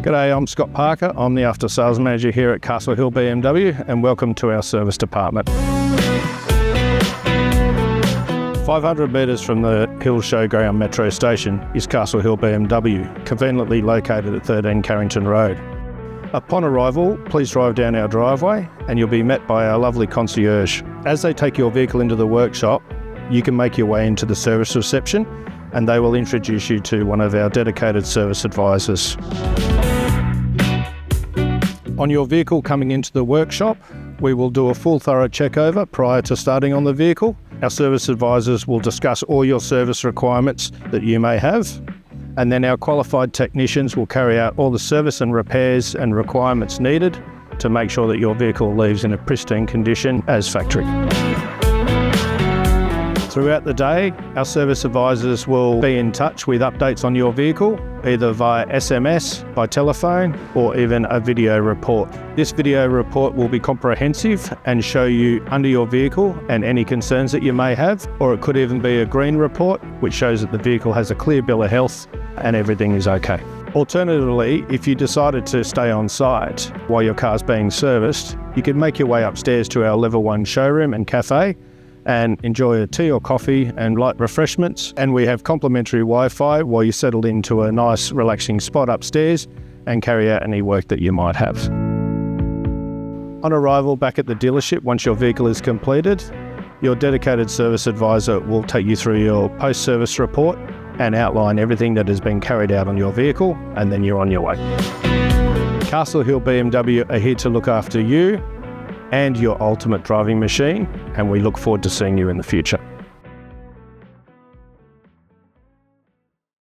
G'day, I'm Scott Parker. I'm the After Sales Manager here at Castle Hill BMW, and welcome to our service department. 500 metres from the Hill Showground Metro Station is Castle Hill BMW, conveniently located at 13 Carrington Road. Upon arrival, please drive down our driveway and you'll be met by our lovely concierge. As they take your vehicle into the workshop, you can make your way into the service reception and they will introduce you to one of our dedicated service advisors. On your vehicle coming into the workshop, we will do a full thorough check over prior to starting on the vehicle. Our service advisors will discuss all your service requirements that you may have, and then our qualified technicians will carry out all the service and repairs and requirements needed to make sure that your vehicle leaves in a pristine condition as factory. Throughout the day, our service advisors will be in touch with updates on your vehicle, either via SMS, by telephone, or even a video report. This video report will be comprehensive and show you under your vehicle and any concerns that you may have, or it could even be a green report, which shows that the vehicle has a clear bill of health and everything is okay. Alternatively, if you decided to stay on site while your car's being serviced, you can make your way upstairs to our level 1 showroom and cafe and enjoy a tea or coffee and light refreshments. And we have complimentary Wi-Fi while you settle into a nice relaxing spot upstairs and carry out any work that you might have. On arrival back at the dealership, once your vehicle is completed, your dedicated service advisor will take you through your post-service report and outline everything that has been carried out on your vehicle, and then you're on your way. Castle Hill BMW are here to look after you and your ultimate driving machine, and we look forward to seeing you in the future.